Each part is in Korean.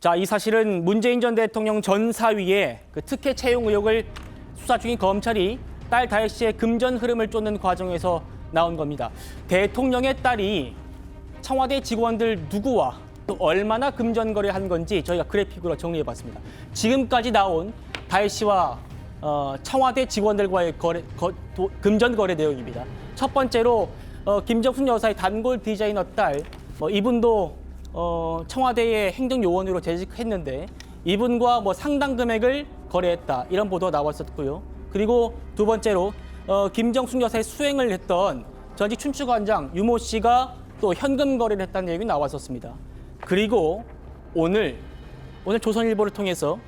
자, 이 사실은 문재인 전 대통령 전 사위의 그 특혜 채용 의혹을 수사 중인 검찰이 딸 다혜 씨의 금전 흐름을 쫓는 과정에서 나온 겁니다. 대통령의 딸이 청와대 직원들 누구와 또 얼마나 금전 거래한 건지 저희가 그래픽으로 정리해봤습니다. 지금까지 나온 다혜 씨와 청와대 직원들과의 금전 거래 내용입니다. 첫 번째로 김정순 여사의 단골 디자이너 딸, 이분도 청와대의 행정요원으로 재직했는데 이분과 상당 금액을 거래했다, 이런 보도가 나왔었고요. 그리고 두 번째로 김정순 여사의 수행을 했던 전직 춘추관장 유모 씨가 또 현금 거래를 했다는 내용이 나왔었습니다. 그리고 오늘 조선일보를 통해서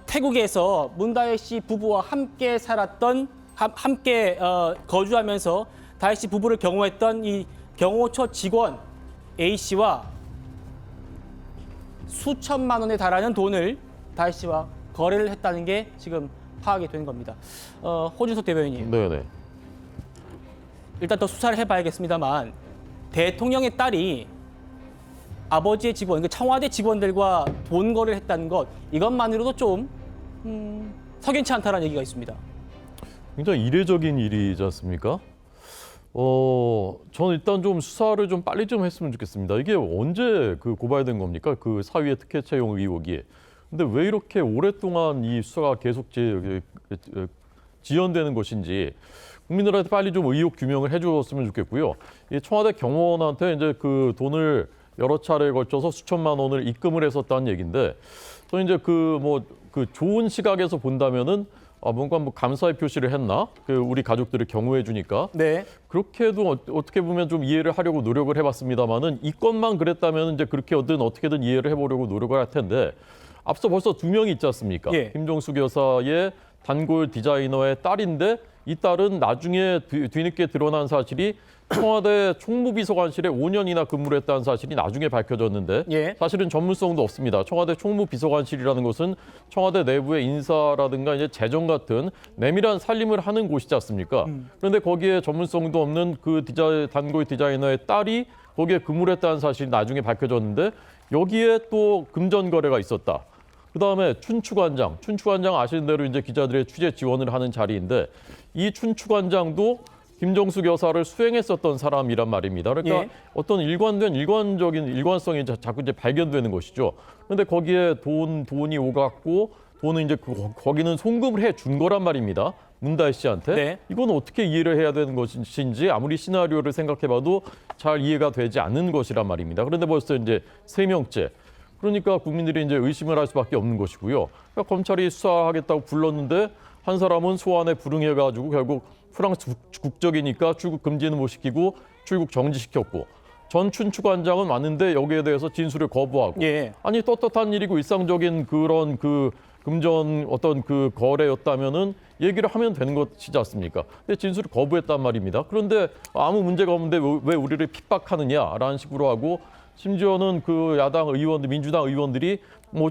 태국에서 문다혜 씨 부부와 함께 살았던, 함께 거주하면서 다혜 씨 부부를 경호했던 이 경호처 직원 A 씨와 수천만 원에 달하는 돈을 다혜 씨와 거래를 했다는 게 지금 파악이 된 겁니다. 호준석 대변인님. 네네. 일단 더 수사를 해봐야겠습니다만 대통령의 딸이 아버지의 직원, 청와대 직원들과 돈 거래를 했다는 것, 이것만으로도 좀 석연치 않다는 얘기가 있습니다. 굉장히 이례적인 일이지 않습니까? 저는 일단 좀 수사를 좀 빨리 좀 했으면 좋겠습니다. 이게 언제 고발된 겁니까? 그 사위의 특혜 채용 의혹이. 근데 왜 이렇게 오랫동안 이 수사가 계속 지연되는 것인지 국민들한테 빨리 좀 의혹 규명을 해주었으면 좋겠고요. 이 청와대 경호원한테 이제 그 돈을 여러 차례에 걸쳐서 수천만 원을 입금을 했었다는 얘기인데, 또 이제 좋은 시각에서 본다면은 뭔가 감사의 표시를 했나? 우리 가족들을 경호해 주니까. 네. 그렇게 해도 어떻게 보면 좀 이해를 하려고 노력을 해봤습니다만은 이 건만 그랬다면 이제 그렇게든 어떻게든 이해를 해보려고 노력을 할 텐데, 앞서 벌써 두 명이 있지 않습니까? 예. 김종숙 여사의 단골 디자이너의 딸인데, 이 딸은 나중에 뒤늦게 드러난 사실이 청와대 총무비서관실에 5년이나 근무를 했다는 사실이 나중에 밝혀졌는데, 예. 사실은 전문성도 없습니다. 청와대 총무비서관실이라는 것은 청와대 내부의 인사라든가 이제 재정 같은 내밀한 살림을 하는 곳이지 않습니까? 그런데 거기에 전문성도 없는 단골 디자이너의 딸이 거기에 근무를 했다는 사실이 나중에 밝혀졌는데, 여기에 또 금전 거래가 있었다. 그다음에 춘추관장 아시는 대로 이제 기자들의 취재 지원을 하는 자리인데, 이 춘추관장도 김정숙 여사를 수행했었던 사람이란 말입니다. 그러니까 예. 어떤 일관적인 일관성이 자꾸 이제 발견되는 것이죠. 그런데 거기에 돈이 오갔고, 돈은 이제 거기는 송금을 해 준 거란 말입니다. 문다혜 씨한테. 네. 이건 어떻게 이해를 해야 되는 것인지 아무리 시나리오를 생각해봐도 잘 이해가 되지 않는 것이란 말입니다. 그런데 벌써 이제 3명째. 그러니까 국민들이 이제 의심을 할 수밖에 없는 것이고요. 그러니까 검찰이 수사하겠다고 불렀는데 한 사람은 소환에 불응해가지고 결국 프랑스 국적이니까 출국 금지는 못 시키고 출국 정지시켰고, 전 춘추관장은 왔는데 여기에 대해서 진술을 거부하고. 예. 아니 떳떳한 일이고 일상적인 그런 금전 어떤 거래였다면은 얘기를 하면 되는 것이지 않습니까? 근데 진술을 거부했단 말입니다. 그런데 아무 문제가 없는데 왜 우리를 핍박하느냐라는 식으로 하고, 심지어는 야당 의원들, 민주당 의원들이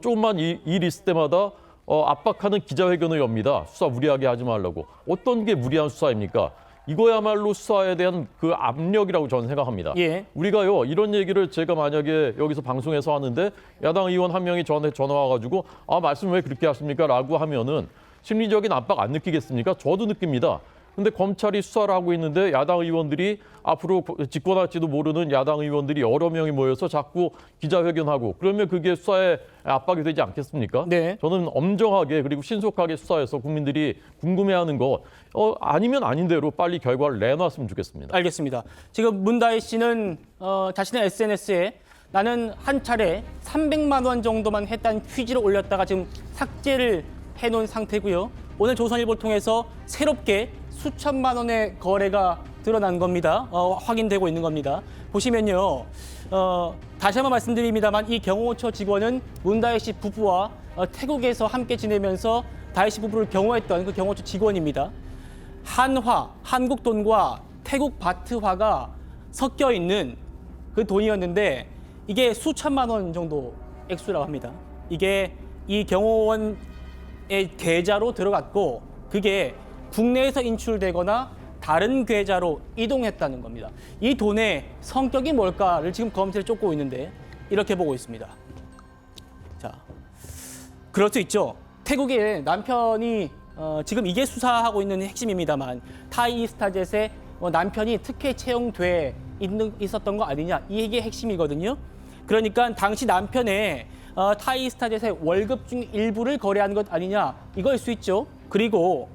조금만 일 있을 때마다 압박하는 기자회견을 엽니다. 수사 무리하게 하지 말라고. 어떤 게 무리한 수사입니까? 이거야말로 수사에 대한 압력이라고 저는 생각합니다. 예. 우리가요, 이런 얘기를 제가 만약에 여기서 방송에서 하는데 야당 의원 한 명이 저한테 전화 와가지고 말씀 왜 그렇게 하십니까? 라고 하면은 심리적인 압박 안 느끼겠습니까? 저도 느낍니다. 근데 검찰이 수사를 하고 있는데 야당 의원들이, 앞으로 집권할지도 모르는 야당 의원들이 여러 명이 모여서 자꾸 기자회견하고, 그러면 그게 수사에 압박이 되지 않겠습니까? 네. 저는 엄정하게 그리고 신속하게 수사해서 국민들이 궁금해하는 거 아니면 아닌 대로 빨리 결과를 내놨으면 좋겠습니다. 알겠습니다. 지금 문다혜 씨는 자신의 SNS에 나는 한 차례 300만 원 정도만 했다는 취지로 올렸다가 지금 삭제를 해놓은 상태고요. 오늘 조선일보를 통해서 새롭게 수천만 원의 거래가 드러난 겁니다. 확인되고 있는 겁니다. 보시면요. 다시 한번 말씀드립니다만 이 경호처 직원은 문다혜 씨 부부와 태국에서 함께 지내면서 다혜 씨 부부를 경호했던 그 경호처 직원입니다. 한국 돈과 태국 바트화가 섞여 있는 그 돈이었는데 이게 수천만 원 정도 액수라고 합니다. 이게 이 경호원의 계좌로 들어갔고, 그게 국내에서 인출되거나 다른 계좌로 이동했다는 겁니다. 이 돈의 성격이 뭘까를 지금 검찰이 쫓고 있는데 이렇게 보고 있습니다. 자, 그럴 수 있죠. 태국의 남편이 지금 이게 수사하고 있는 핵심입니다만 타이스타젯의 남편이 특혜 채용돼 있었던 거 아니냐, 이게 핵심이거든요. 그러니까 당시 남편의 타이스타젯의 월급 중 일부를 거래한 것 아니냐, 이거일 수 있죠. 그리고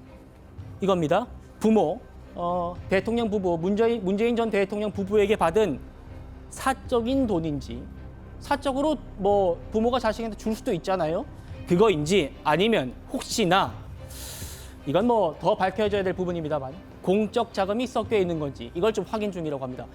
이겁니다. 부모, 대통령 부부, 문재인 전 대통령 부부에게 받은 사적인 돈인지, 사적으로 뭐 부모가 자식한테 줄 수도 있잖아요. 그거인지 아니면 혹시나 이건 뭐 더 밝혀져야 될 부분입니다만 공적 자금이 섞여 있는 건지, 이걸 좀 확인 중이라고 합니다.